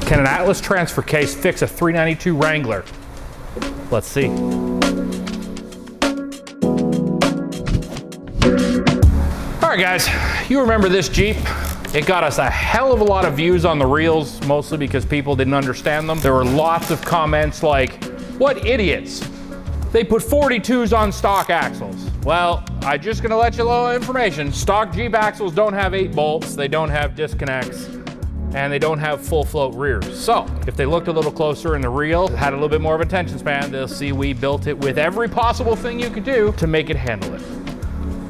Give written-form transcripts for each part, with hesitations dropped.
Can an Atlas transfer case fix a 392 Wrangler? Let's see. All right, guys, you remember this Jeep? It got us a hell of a lot of views on the reels, mostly because people didn't understand them. There were lots of comments like, what idiots? They put 42s on stock axles. Well, I'm just gonna let you a little information. Stock Jeep axles don't have 8 bolts, they don't have disconnects, and they don't have full float rears. So if they looked a little closer in the reel, had a little bit more of a attention span, they'll see we built it with every possible thing you could do to make it handle it.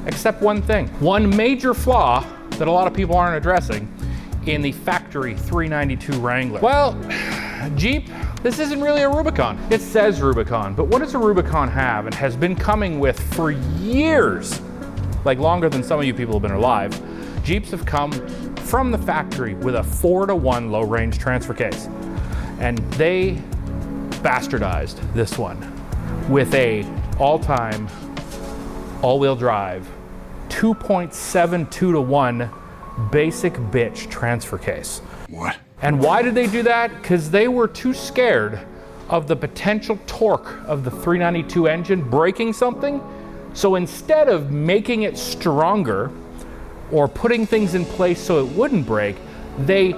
Except one thing, one major flaw that a lot of people aren't addressing in the factory 392 Wrangler. Well, Jeep, this isn't really a Rubicon. It says Rubicon, but what does a Rubicon have and has been coming with for years, like longer than some of you people have been alive? Jeeps have come from the factory with a 4-to-1 low range transfer case. And they bastardized this one with a all-time all-wheel drive 2.72-to-1 basic bitch transfer case. What? And why did they do that? Because they were too scared of the potential torque of the 392 engine breaking something. So instead of making it stronger or putting things in place so it wouldn't break, they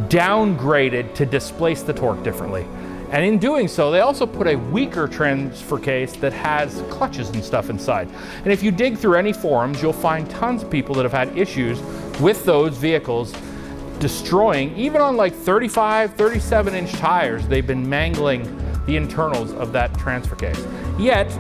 downgraded to displace the torque differently. And in doing so, they also put a weaker transfer case that has clutches and stuff inside. And if you dig through any forums, you'll find tons of people that have had issues with those vehicles destroying, even on like 35, 37-inch tires, they've been mangling the internals of that transfer case. Yet,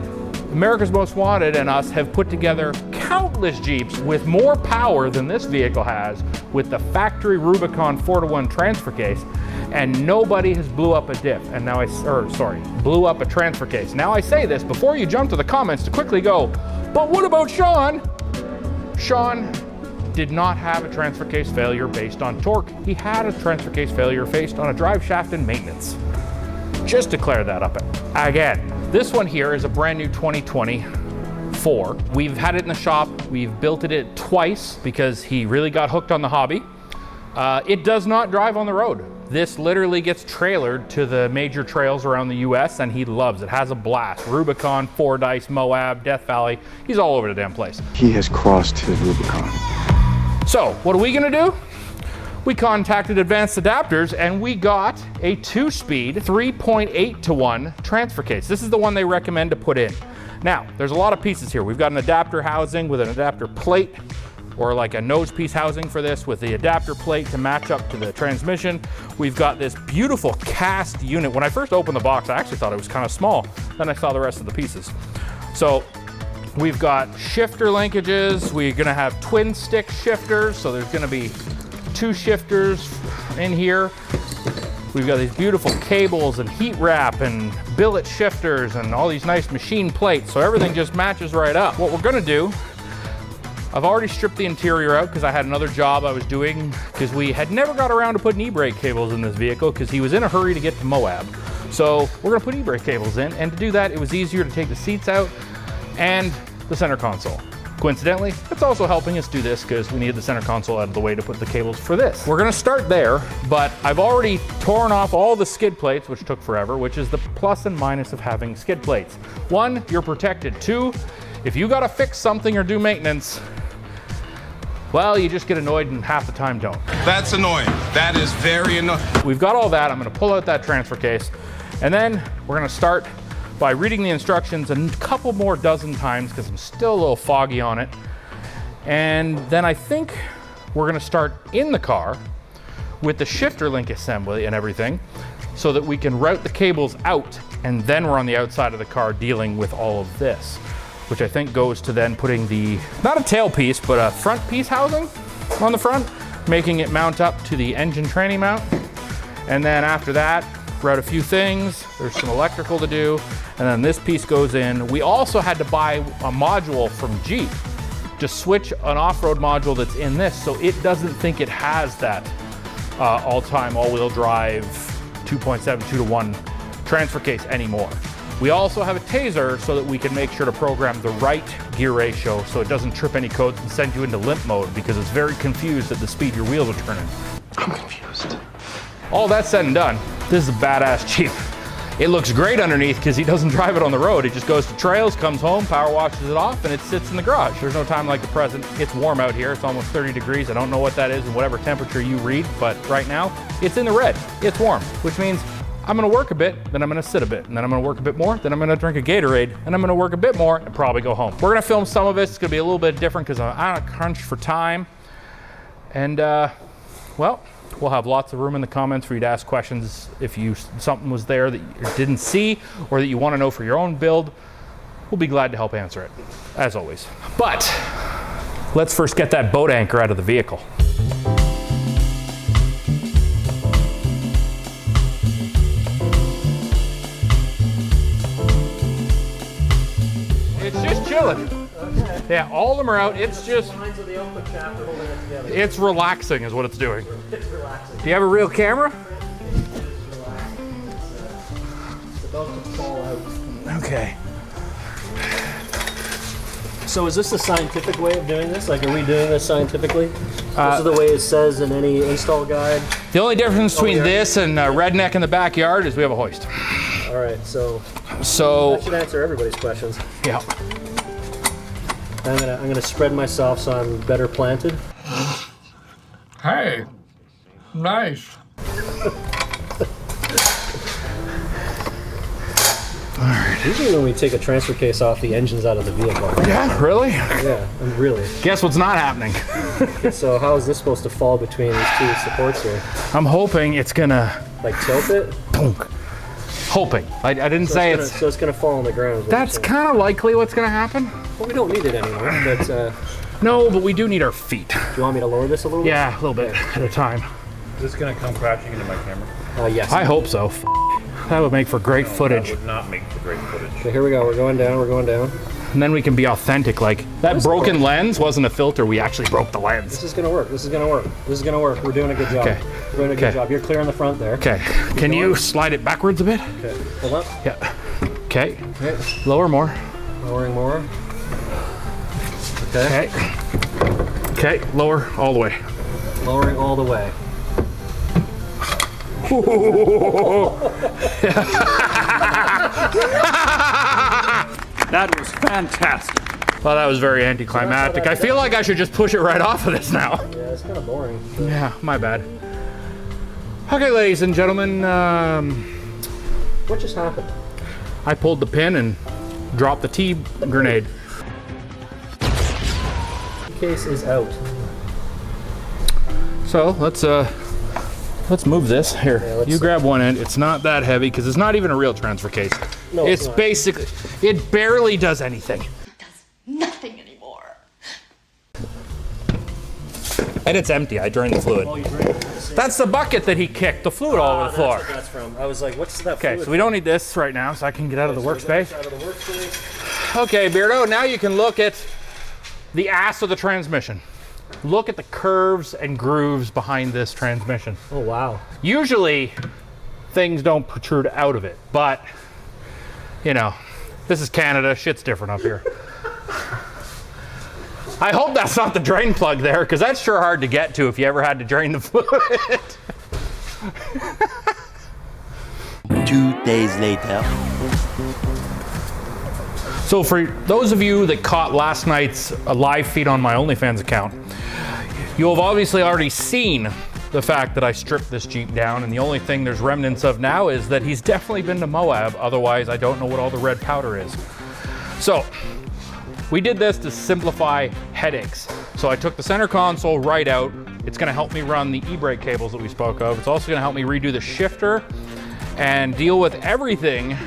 America's Most Wanted and us have put together countless Jeeps with more power than this vehicle has with the factory Rubicon 4-to-1 transfer case, and nobody has blew up a diff. And now blew up a transfer case. Now I say this before you jump to the comments to quickly go, but what about Sean? Sean did not have a transfer case failure based on torque. He had a transfer case failure based on a drive shaft and maintenance. Just to clear that up again. This one here is a brand new 2024. We've had it in the shop. We've built it twice because he really got hooked on the hobby. It does not drive on the road. This literally gets trailered to the major trails around the US and he loves it. Has a blast. Rubicon, Fordyce, Moab, Death Valley. He's all over the damn place. He has crossed his Rubicon. So what are we gonna do? We contacted Advanced Adapters and we got a 2-speed 3.8-to-1 transfer case. This is the one they recommend to put in. Now, there's a lot of pieces here. We've got an adapter housing with an adapter plate, or like a nose piece housing for this with the adapter plate to match up to the transmission. We've got this beautiful cast unit. When I first opened the box, I actually thought it was kind of small. Then I saw the rest of the pieces. So we've got shifter linkages. We're gonna have twin stick shifters. So there's gonna be 2 shifters in here. We've got these beautiful cables and heat wrap and billet shifters and all these nice machine plates. So everything just matches right up. What we're gonna do, I've already stripped the interior out because I had another job I was doing because we had never got around to putting e-brake cables in this vehicle because he was in a hurry to get to Moab. So we're gonna put e-brake cables in, and to do that, it was easier to take the seats out and the center console. Coincidentally, it's also helping us do this because we needed the center console out of the way to put the cables for this. We're gonna start there, but I've already torn off all the skid plates, which took forever, which is the plus and minus of having skid plates. 1, you're protected. 2, if you gotta fix something or do maintenance, well, you just get annoyed and half the time don't. That's annoying. That is very annoying. We've got all that. I'm gonna pull out that transfer case, and then we're gonna start by reading the instructions a couple more dozen times because I'm still a little foggy on it. And then I think we're gonna start in the car with the shifter link assembly and everything so that we can route the cables out, and then we're on the outside of the car dealing with all of this, which I think goes to then putting the, not a tail piece, but a front piece housing on the front, making it mount up to the engine tranny mount. And then after that, route a few things. There's some electrical to do. And then this piece goes in. We also had to buy a module from Jeep to switch an off-road module that's in this so it doesn't think it has that all-time all-wheel drive 2.72-to-1 transfer case anymore. We also have a taser so that we can make sure to program the right gear ratio so it doesn't trip any codes and send you into limp mode because it's very confused at the speed your wheels are turning. I'm confused. all that said and done, this is a badass Jeep. It looks great underneath because he doesn't drive it on the road. It just goes to trails, comes home, power washes it off, and it sits in the garage. There's no time like the present. It's warm out here. It's almost 30 degrees. I don't know what that is in whatever temperature you read, but right now it's in the red. It's warm, which means I'm gonna work a bit, then I'm gonna sit a bit, and then I'm gonna work a bit more, then I'm gonna drink a Gatorade, and I'm gonna work a bit more and probably go home. We're gonna film some of it. It's gonna be a little bit different because I'm on a crunch for time. And well, we'll have lots of room in the comments for you to ask questions if something was there that you didn't see or that you want to know for your own build. We'll be glad to help answer it, as always. But let's first get that boat anchor out of the vehicle. It's just chilling. Okay. Yeah, all of them are out. It's just, it's relaxing is what it's doing. It's relaxing. Do you have a real camera? It's relaxing. It's about to fall out. Okay. So is this the scientific way of doing this? Like, are we doing this scientifically? This is the way it says in any install guide? The only difference between this and redneck in the backyard is we have a hoist. All right, so that should answer everybody's questions. Yeah. I'm gonna spread myself so I'm better planted. Hey, nice. All right. Usually when we take a transfer case off, the engine's out of the vehicle. Yeah, really? Yeah, really. Guess what's not happening? So how is this supposed to fall between these two supports here? I'm hoping it's gonna... Like tilt it? Bonk. Hoping. I didn't say it's... So it's gonna fall on the ground. That's kind of likely what's gonna happen. Well, we don't need it anymore, but... No, but we do need our feet. Do you want me to lower this a little bit? Yeah, a little bit at a time. Is this gonna come crashing into my camera? Yes. I hope so. That would make for great footage. That would not make for great footage. Okay, here we go. We're going down. We're going down. And then we can be authentic. Like, that broken lens wasn't a filter. We actually broke the lens. This is gonna work. This is gonna work. This is gonna work. We're doing a good job. Okay. We're doing a good job. You're clear on the front there. Okay. Can you slide it backwards a bit? Okay. Hold up. Yeah. Okay. Okay. Lower more. Lowering more. Okay. Okay. Okay. Lower all the way. Lowering all the way. That was fantastic. Well, that was very anticlimactic. I feel like I should just push it right off of this now. Yeah, it's kind of boring. Yeah, my bad. Okay, ladies and gentlemen, What just happened? I pulled the pin and dropped the tea grenade. The case is out. So let's move this. Here, Yeah, you grab one end. It's not that heavy because it's not even a real transfer case. No, it's not. basically, it barely does anything. Nothing anymore. And it's empty. I drained the fluid. Oh, you drank it. That's the bucket that he kicked the fluid all over the That's floor. what that's from. I was like, what's that Okay, fluid so we don't need this right now, so I can get out of the workspace. Out of the workspace. Okay, Beardo, now you can look at the ass of the transmission. Look at the curves and grooves behind this transmission. Oh, wow. Usually, things don't protrude out of it, but, you know, this is Canada, shit's different up here. I hope that's not the drain plug there, because that's sure hard to get to if you ever had to drain the fluid. 2 days later. So for those of you that caught last night's live feed on my OnlyFans account, you'll have obviously already seen the fact that I stripped this Jeep down, and the only thing there's remnants of now is that he's definitely been to Moab, otherwise I don't know what all the red powder is. So, we did this to simplify headaches. So I took the center console right out. It's gonna help me run the e-brake cables that we spoke of. It's also gonna help me redo the shifter and deal with everything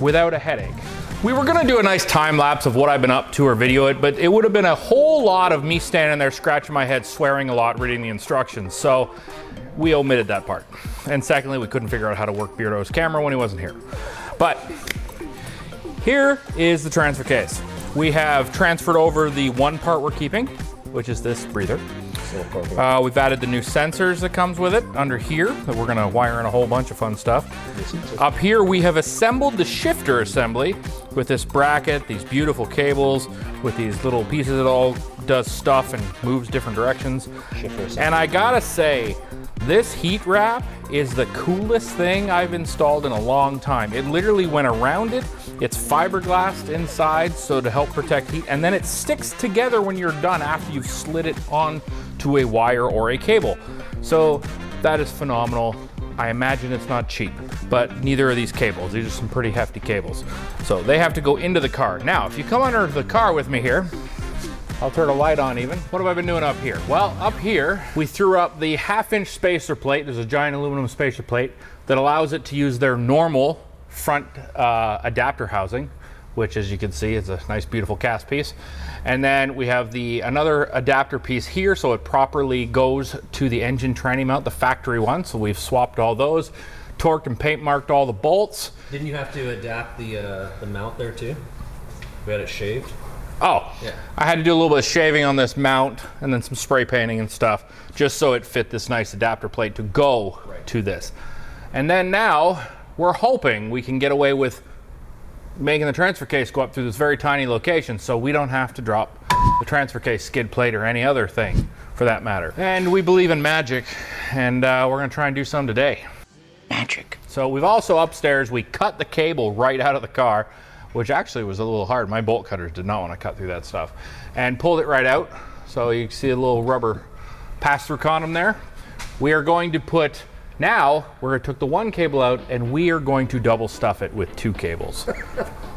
without a headache. We were gonna do a nice time lapse of what I've been up to or video it, but it would have been a whole lot of me standing there scratching my head, swearing a lot, reading the instructions. So we omitted that part. And secondly, we couldn't figure out how to work Beardo's camera when he wasn't here. But here is the transfer case. We have transferred over the one part we're keeping, which is this breather. We've added the new sensors that comes with it under here that we're gonna wire in a whole bunch of fun stuff. Up here we have assembled the shifter assembly with this bracket, these beautiful cables, with these little pieces that all does stuff and moves different directions. And I gotta say, this heat wrap is the coolest thing I've installed in a long time. It literally went around it. It's fiberglassed inside, so to help protect heat, and then it sticks together when you're done after you've slid it on to a wire or a cable. So that is phenomenal. I imagine it's not cheap, but neither are these cables. These are some pretty hefty cables. So they have to go into the car. Now, if you come under the car with me here, I'll turn a light on even. What have I been doing up here? Well, up here, we threw up the 1/2-inch spacer plate. There's a giant aluminum spacer plate that allows it to use their normal front adapter housing, which, as you can see, is a nice, beautiful cast piece. And then we have another adapter piece here, so it properly goes to the engine tranny mount, the factory one. So we've swapped all those, torqued and paint marked all the bolts. Didn't you have to adapt the mount there too? We had it shaved. Oh, yeah. I had to do a little bit of shaving on this mount and then some spray painting and stuff, just so it fit this nice adapter plate to go to this. And then now we're hoping we can get away with making the transfer case go up through this very tiny location, so we don't have to drop the transfer case skid plate or any other thing for that matter. And we believe in magic, and we're gonna try and do some today. Magic. So we've also upstairs, we cut the cable right out of the car, which actually was a little hard. My bolt cutters did not want to cut through that stuff, and pulled it right out. So you can see a little rubber pass-through condom there. We are going to put, now we took the one cable out and we are going to double stuff it with 2 cables.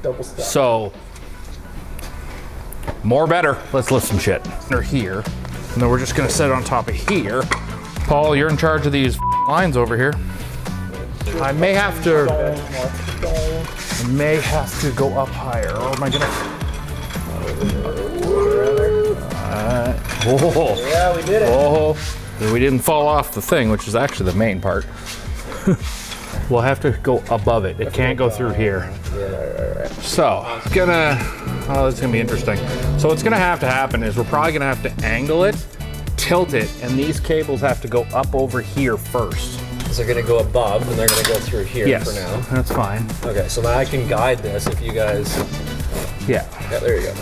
Double stuff. So, more better. Let's lift some shit. They're here, and then we're just gonna set it on top of here. Paul, you're in charge of these lines over here. I may have to go up higher, or am I gonna? Yeah, we did it. Oh, we didn't fall off the thing, which is actually the main part. We'll have to go above it. It can't go through here. So, it's gonna, oh, this is gonna be interesting. So what's gonna have to happen is we're probably gonna have to angle it, tilt it, and these cables have to go up over here first. So they're gonna go above and they're gonna go through here for now. That's fine. Okay, so now I can guide this if you guys. Yeah. Yeah, there you go.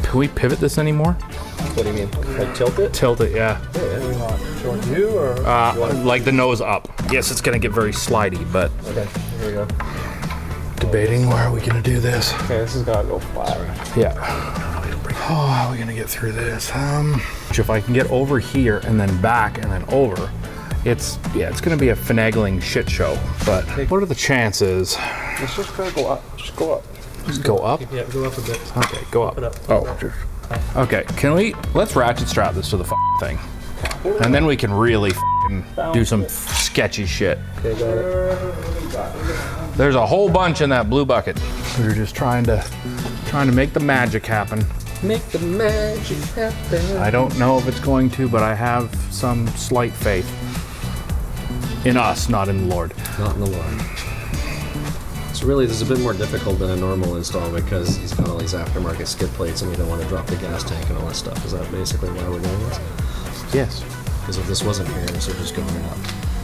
Can we pivot this anymore? What do you mean? Like tilt it? Tilt it, yeah. Towards you or? Like the nose up. Yes, it's gonna get very slidey, but. Okay, here we go. Debating where are we gonna do this? Okay, this has gotta go flat. Yeah. Oh, how are we gonna get through this? If I can get over here and then back and then over, it's gonna be a finagling shit show. But what are the chances? Let's just go up. Just go up. Just go up? Yeah, go up a bit. Okay, go up. Up it up. Oh, okay. Let's ratchet strap this to the thing, and then we can really do some sketchy shit. Okay, got it. There's a whole bunch in that blue bucket. We're just trying to make the magic happen. Make the magic happen. I don't know if it's going to, but I have some slight faith in us, not in the Lord. Not in the Lord. So really, this is a bit more difficult than a normal install because he's got all these aftermarket skid plates and we don't want to drop the gas tank and all that stuff. Is that basically why we're doing this? Yes. Because if this wasn't here, this would just go right up.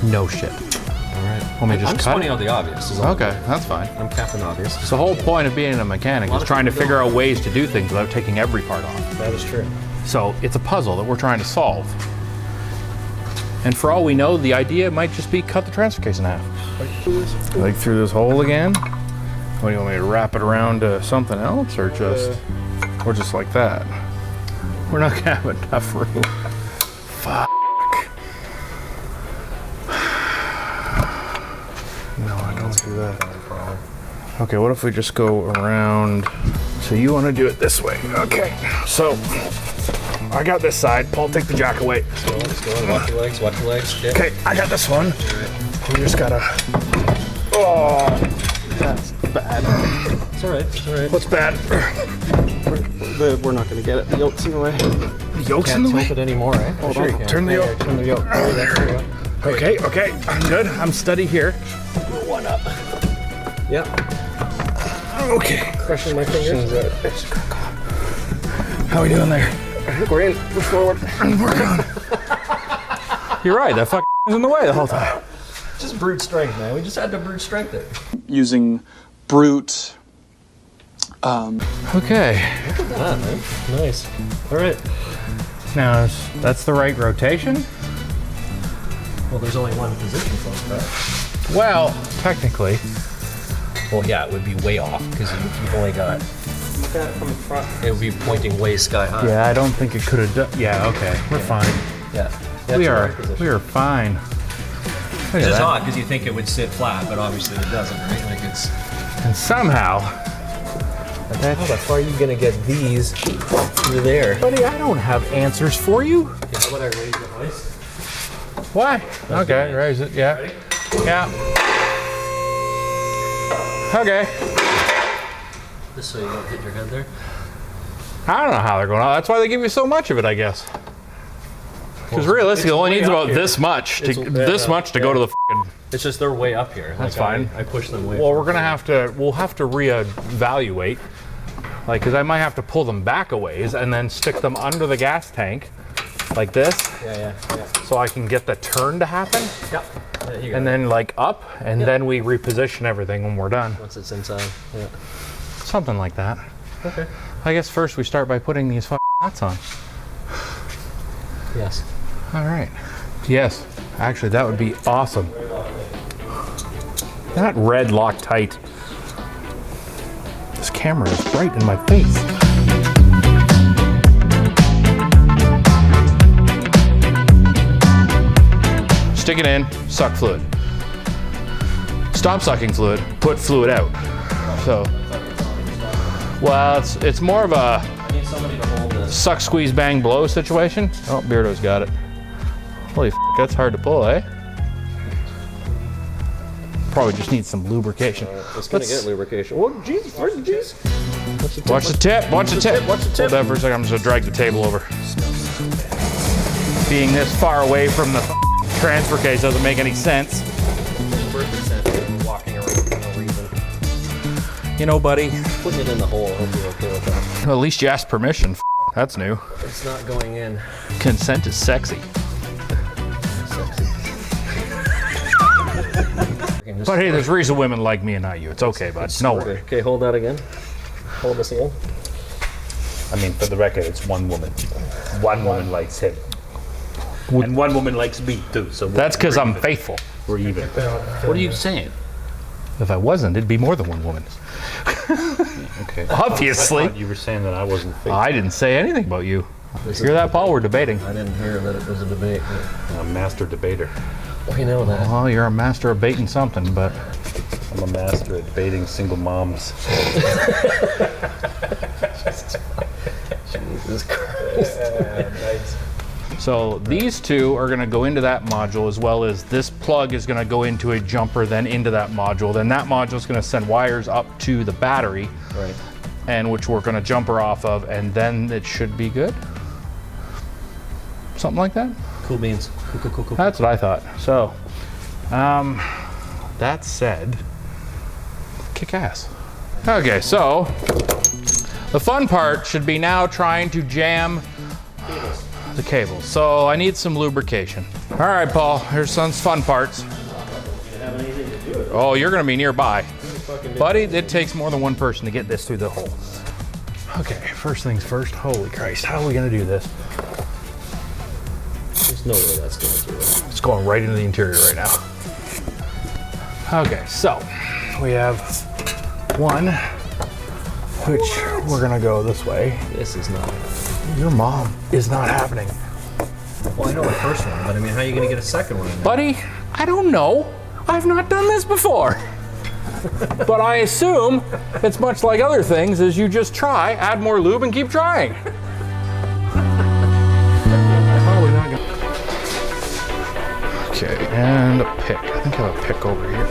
No shit. All right. Want me to just I'm just cut pointing it? out the obvious. Is all. Okay, that's fine. I'm Captain Obvious. So the whole point of being a mechanic is trying to figure out ways to do things without taking every part off. That is true. So it's a puzzle that we're trying to solve. And for all we know, the idea might just be cut the transfer case in half. Like through this hole again? What, do you want me to wrap it around to something else or just like that? We're not gonna have enough room. Fuck. No, I don't do that. Okay, what if we just go around? So you want to do it this way. Okay, so I got this side. Paul, take the jack away. Let's go on. Watch your legs. Watch your legs. Yeah. Okay, I got this one. We just gotta. Oh, that's bad. It's all right. It's all right. What's bad? We're not gonna get it. The yoke's in the way. The yoke's in the way? Tilt it anymore, eh? Hold on. Turn the yoke. Turn the yoke. There you go. Okay, I'm good. I'm steady here. One up. Yep. Okay. Crushing my fingers. How we doing there? I think we're in. Push forward. Working on it. You're right. That fuck was in the way the whole time. Just brute strength, man. We just had to brute strength it. Using brute. Okay. Look at that, man. Nice. All right. Now, that's the right rotation? Well, there's only one position for that. Well, technically. Well, yeah, it would be way off because you've only got. Look at it from the front. It would be pointing way sky high. Yeah, I don't think it could have done. Yeah, okay, we're fine. Yeah. We are fine. Look It's at just that. odd because you think it would sit flat, but obviously it doesn't, right? Like it's. And somehow, How the fuck are you gonna get these through there? buddy, I don't have answers for you. Okay, how about I raise the hoist? Why? Okay, raise it. Yeah. Ready? Yeah. Okay. Just so you don't hit your head there. I don't know how they're going on. That's why they give you so much of it, I guess. Because realistically, it only needs about this much to go to the f***ing. It's just they're way up here. That's Like, fine. I push them way. Well, far we're gonna have to. We'll have to reevaluate. Like, because I might have to pull them back a ways and then stick them under the gas tank, like this, Yeah. so I can get the turn to happen, Yeah. Yeah, you got and it. then like up, and then we reposition everything when we're done. Once it's inside. Yeah. Something like that. Okay. I guess first we start by putting these f***ing nuts on. Yes. All right. Yes. Actually, that would be awesome. That red Loctite. This camera is right in my face. Stick it in, suck fluid. Stop sucking fluid, put fluid out. So, well, it's more of a I need somebody to hold this. suck, squeeze, bang, blow situation. Oh, Beardo's got it. Holy f, that's hard to pull, eh? Probably just needs some lubrication. It's gonna get lubrication. Oh, jeez. Where's the jeez? Watch the tip, watch the tip. Watch the tip. Hold that for a second, I'm just gonna drag the table over. Being this far away from the transfer case doesn't make any sense. Walking around for no reason. You know, buddy, Putting it in the hole. I hope you're okay with that. well, at least you asked permission. That's new. It's not going in. Consent is sexy. Sexy. But hey, there's reason women like me and not you. It's okay, bud. No worry. Okay, hold that again. Hold this again. I mean, for the record, it's one woman. One woman likes him. And one woman likes me, too. So That's because I'm faithful. we're even. What are you saying? If I wasn't, it'd be more than one woman. Okay. Obviously. I thought you were saying that I wasn't faithful. I didn't say anything about you. Hear that, Paul? We're debating. I didn't hear that it was a debate. I'm a master debater. We know that. Well, you're a master of baiting something, but I'm a master at baiting single moms. Jesus Christ. so these two are going to go into that module, as well as this plug is going to go into a jumper, then into that module. Then that module is going to send wires up to the battery, Right. and which we're going to jumper off of, and then it should be good. Something like that. Cool beans. Cool. That's what I thought. So, that said, kick ass. Okay, so the fun part should be now trying to jam the cables. So I need some lubrication. All right, Paul, here's some fun parts. Oh, you're gonna be nearby. Buddy, it takes more than one person to get this through the hole. Okay, first things first. Holy Christ, how are we gonna do this? There's no way that's going through it. It's going right into the interior right now. Okay, so we have one, which we're gonna go this way. This is not. Your mom is not happening. Well, I know the first one, but I mean, how are you going to get a second one in there? Buddy, I don't know. I've not done this before. But I assume it's much like other things, is you just try, add more lube, and keep trying. Probably not gonna... Okay, and a pick. I think I have a pick over here.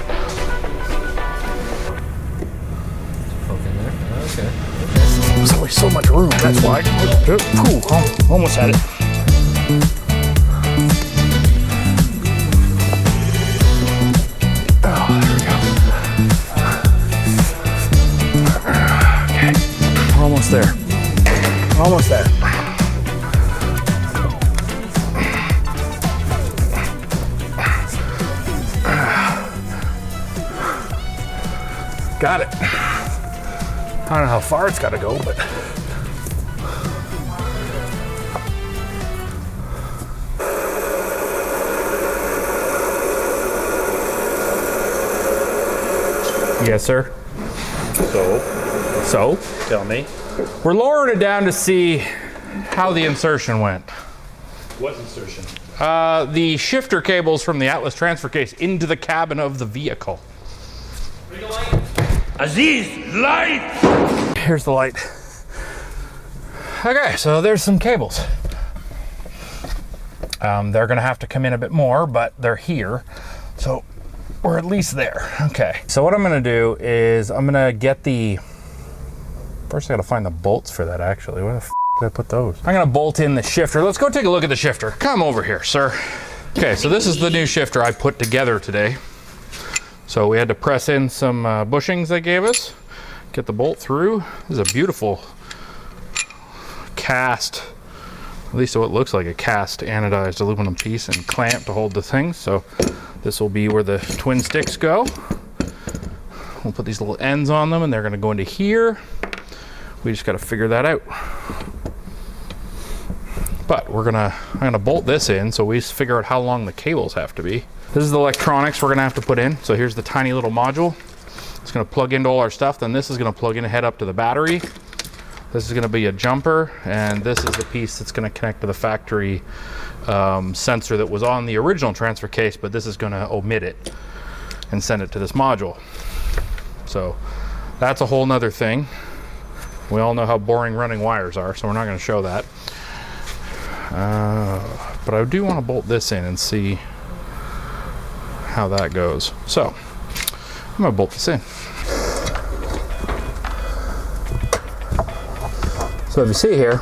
Poke in there. Okay. There's only so much room, that's why. Ooh, almost had it. Oh, there we go. Okay, we're almost there. Almost there. Got it. I don't know how far it's got to go, but Yes, sir. So? Tell me. We're lowering it down to see how the insertion went. What insertion? The shifter cables from the Atlas transfer case into the cabin of the vehicle. Aziz, light! Here's the light. Okay, so there's some cables. They're gonna have to come in a bit more, but they're here. So we're at least there. Okay, so what I'm gonna do is I'm gonna get first I gotta find the bolts for that actually. Where the f did I put those? I'm gonna bolt in the shifter. Let's go take a look at the shifter. Come over here, sir. Okay, so this is the new shifter I put together today. So we had to press in some bushings they gave us, get the bolt through. This is a beautiful cast, at least what looks like a cast anodized aluminum piece and clamp to hold the thing. So this will be where the twin sticks go. We'll put these little ends on them and they're gonna go into here. We just gotta figure that out. But I'm gonna bolt this in so we just figure out how long the cables have to be. This is the electronics we're gonna have to put in. So here's the tiny little module. It's gonna plug into all our stuff. Then this is gonna plug in and head up to the battery. This is gonna be a jumper, and this is the piece that's gonna connect to the factory sensor that was on the original transfer case, but this is gonna omit it and send it to this module. So that's a whole nother thing. We all know how boring running wires are, so we're not gonna show that. But I do wanna bolt this in and see how that goes. So I'm gonna bolt this in. So if you see here,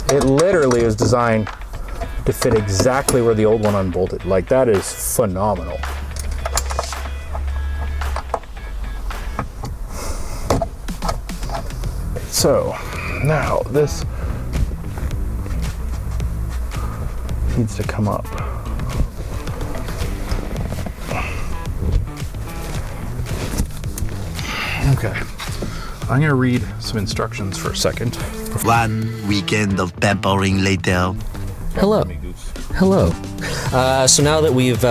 it literally is designed to fit exactly where the old one unbolted. Like, that is phenomenal. So now this needs to come up. Okay, I'm gonna read some instructions for a second. One weekend of pampering later. Hello. Hello. So now that we've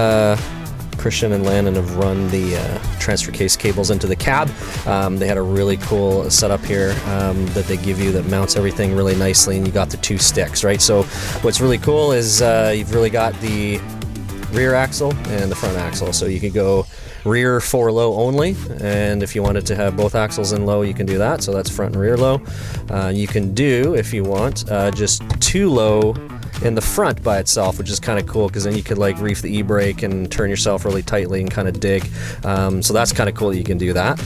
Christian and Landon have run the transfer case cables into the cab, they had a really cool setup here that they give you that mounts everything really nicely, and you got the two sticks, right? So what's really cool is you've really got the rear axle and the front axle, so you could go rear 4 low only, and if you wanted to have both axles in low, you can do that. So that's front and rear low. You can do, if you want, just 2 low in the front by itself, which is kind of cool because then you could like reef the e-brake and turn yourself really tightly and kind of dig. So that's kind of cool that you can do that.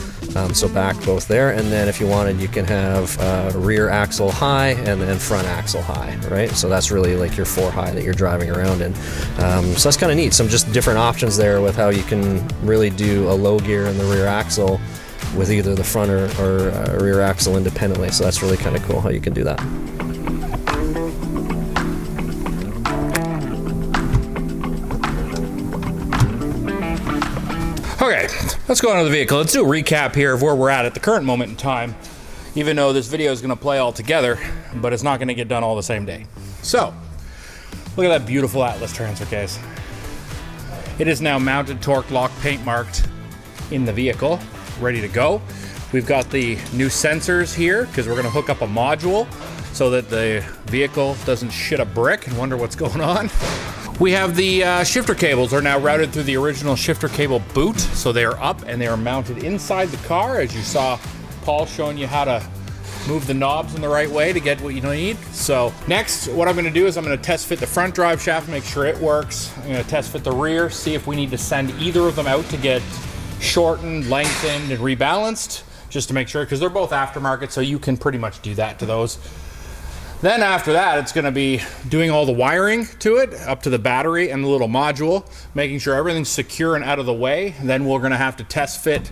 So back both there, and then if you wanted, you can have rear axle high and then front axle high, right? So that's really like your 4 high that you're driving around in. So that's kind of neat. Some just different options there with how you can really do a low gear in the rear axle with either the front or rear axle independently. So that's really kind of cool how you can do that. Okay, let's go into the vehicle. Let's do a recap here of where we're at the current moment in time, even though this video is gonna play all together, but it's not gonna get done all the same day. So, look at that beautiful Atlas transfer case. It is now mounted, torque, lock, paint marked in the vehicle, ready to go. We've got the new sensors here because we're gonna hook up a module so that the vehicle doesn't shit a brick and wonder what's going on. We have the shifter cables are now routed through the original shifter cable boot, so they are up and they are mounted inside the car, as you saw Paul showing you how to move the knobs in the right way to get what you need. So next, what I'm gonna do is I'm gonna test fit the front drive shaft, make sure it works. I'm gonna test fit the rear, see if we need to send either of them out to get shortened, lengthened, and rebalanced, just to make sure, because they're both aftermarket, so you can pretty much do that to those. Then after that, it's gonna be doing all the wiring to it, up to the battery and the little module, making sure everything's secure and out of the way. Then we're gonna have to test fit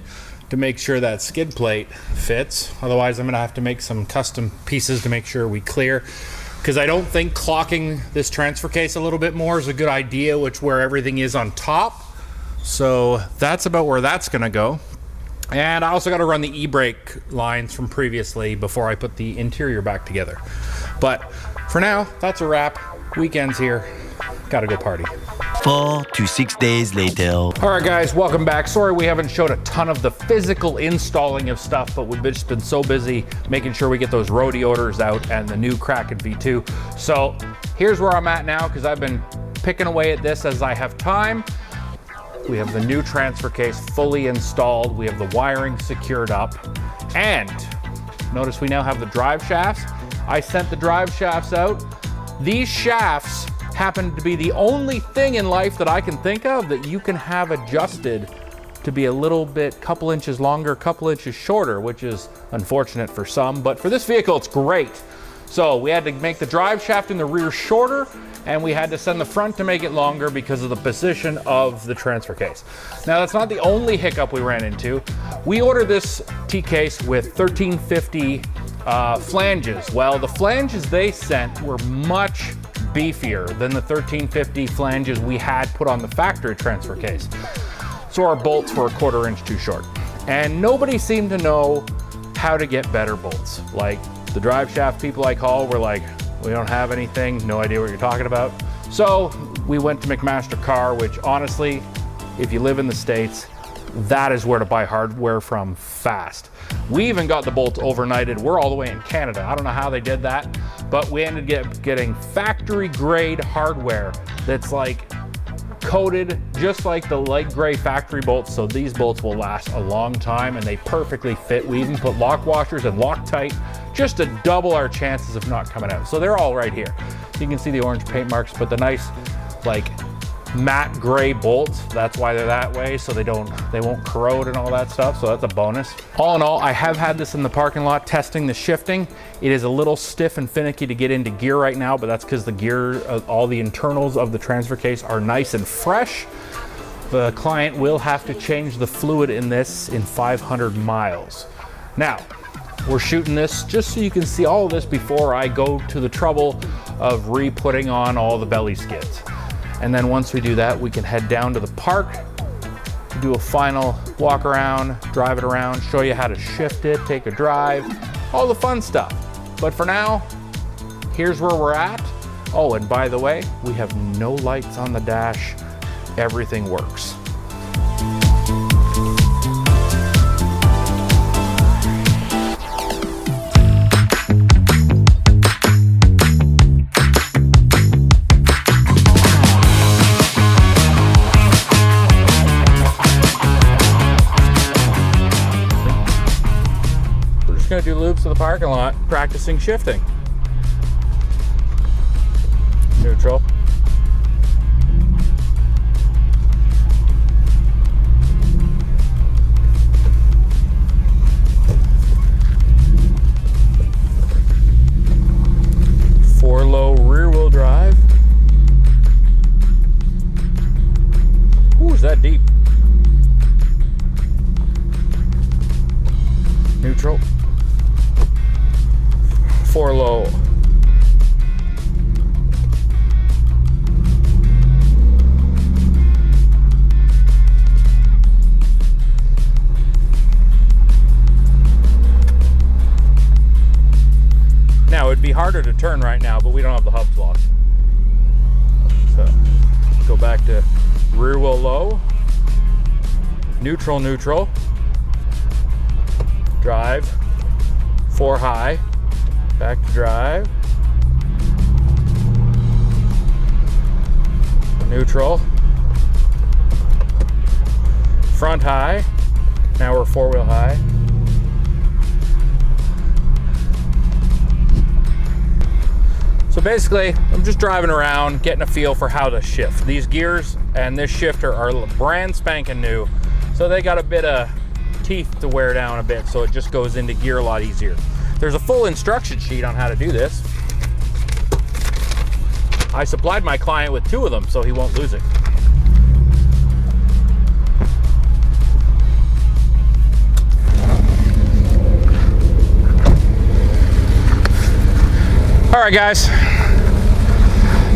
to make sure that skid plate fits. Otherwise, I'm gonna have to make some custom pieces to make sure we clear. Because I don't think clocking this transfer case a little bit more is a good idea, where everything is on top. So that's about where that's gonna go. And I also gotta run the e-brake lines from previously before I put the interior back together. But for now, that's a wrap. Weekend's here. Gotta go party. 4 to 6 days later. All right, guys, welcome back. Sorry we haven't showed a ton of the physical installing of stuff, but we've just been so busy making sure we get those radiators out and the new Kraken V2. So here's where I'm at now, because I've been picking away at this as I have time. We have the new transfer case fully installed. We have the wiring secured up. And notice we now have the drive shafts. I sent the drive shafts out. These shafts happen to be the only thing in life that I can think of that you can have adjusted to be a little bit, couple inches longer, couple inches shorter, which is unfortunate for some, but for this vehicle, it's great. So we had to make the drive shaft in the rear shorter, and we had to send the front to make it longer because of the position of the transfer case. Now, that's not the only hiccup we ran into. We ordered this T-case with 1350 flanges. Well, the flanges they sent were much beefier than the 1350 flanges we had put on the factory transfer case. So our bolts were 1/4 inch too short. And nobody seemed to know how to get better bolts. Like the drive shaft people I call were like, we don't have anything, no idea what you're talking about. So we went to McMaster Car, which honestly, if you live in the States, that is where to buy hardware from fast. We even got the bolts overnighted. We're all the way in Canada. I don't know how they did that, but we ended up getting factory grade hardware that's like coated just like the light gray factory bolts. So these bolts will last a long time and they perfectly fit. We even put lock washers and Loctite just to double our chances of not coming out. So they're all right here. You can see the orange paint marks, but the nice like matte gray bolts, that's why they're that way, so they won't corrode and all that stuff, so that's a bonus. All in all, I have had this in the parking lot testing the shifting. It is a little stiff and finicky to get into gear right now, but that's because the gear, all the internals of the transfer case are nice and fresh. The client will have to change the fluid in this in 500 miles. Now, we're shooting this just so you can see all of this before I go to the trouble of re-putting on all the belly skids. And then once we do that, we can head down to the park, do a final walk around, drive it around, show you how to shift it, take a drive, all the fun stuff. But for now, here's where we're at. Oh, and by the way, we have no lights on the dash. Everything works. Gonna do loops of the parking lot, practicing shifting. Neutral. Four low rear wheel drive. Ooh, is that deep? Neutral. 4 low. Now it'd be harder to turn right now, but we don't have the hubs locked. So go back to rear wheel low, neutral, neutral, drive, 4 high. Back to drive. Neutral. Front high. Now we're 4-wheel high. So basically, I'm just driving around, getting a feel for how to shift. These gears and this shifter are brand spanking new, so they got a bit of teeth to wear down a bit, so it just goes into gear a lot easier. There's a full instruction sheet on how to do this. I supplied my client with 2 of them, so he won't lose it. All right, guys.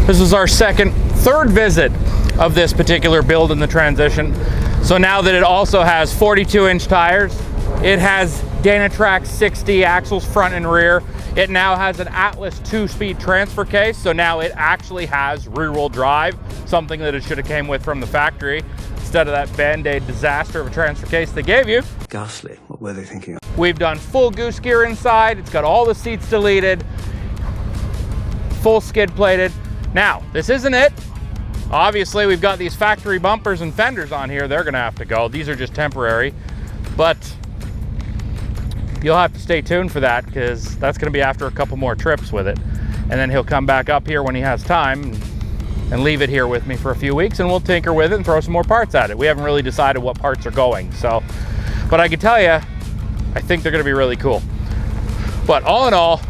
This is our third visit of this particular build in the transition. So now that it also has 42-inch tires, it has Dynatrac 60 axles front and rear. It now has an Atlas 2-speed transfer case, so now it actually has rear-wheel drive, something that it should have came with from the factory, instead of that Band-Aid disaster of a transfer case they gave you. Ghastly. What were they thinking of? We've done full goose gear inside. It's got all the seats deleted, full skid plated. Now, this isn't it. Obviously, we've got these factory bumpers and fenders on here. They're gonna have to go. These are just temporary, but you'll have to stay tuned for that because that's gonna be after a couple more trips with it. And then he'll come back up here when he has time and leave it here with me for a few weeks, and we'll tinker with it and throw some more parts at it. We haven't really decided what parts are going, so, but I can tell you, I think they're gonna be really cool. But all in all,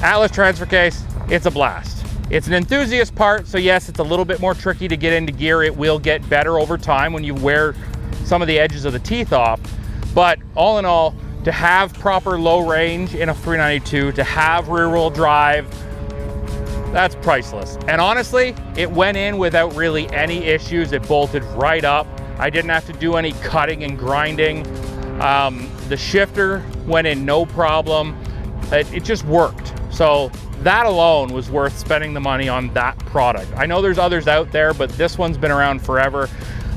Atlas transfer case, it's a blast. It's an enthusiast part, so yes, it's a little bit more tricky to get into gear. It will get better over time when you wear some of the edges of the teeth off. But all in all, to have proper low range in a 392, to have rear wheel drive, that's priceless. And honestly, it went in without really any issues. It bolted right up. I didn't have to do any cutting and grinding. The shifter went in no problem. It just worked. So that alone was worth spending the money on that product. I know there's others out there, but this one's been around forever.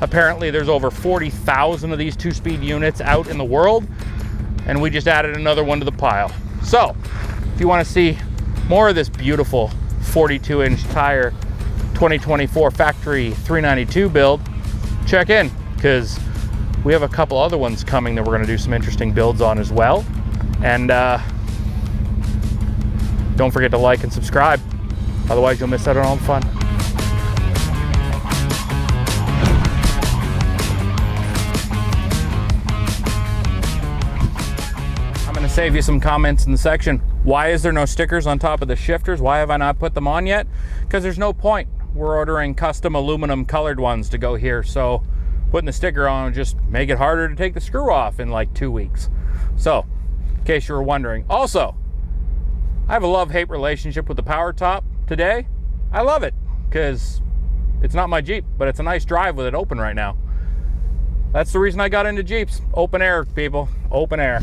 Apparently there's over 40,000 of these 2-speed units out in the world, and we just added another one to the pile. So if you want to see more of this beautiful 42-inch tire 2024 factory 392 build, check in, because we have a couple other ones coming that we're going to do some interesting builds on as well. And don't forget to like and subscribe, otherwise you'll miss out on all the fun. I'm going to save you some comments in the section. Why is there no stickers on top of the shifters? Why have I not put them on yet? Because there's no point. We're ordering custom aluminum colored ones to go here, so putting the sticker on would just make it harder to take the screw off in like 2 weeks. So, in case you were wondering. Also, I have a love-hate relationship with the power top today. I love it because it's not my Jeep, but it's a nice drive with it open right now. That's the reason I got into Jeeps. Open air, people. Open air.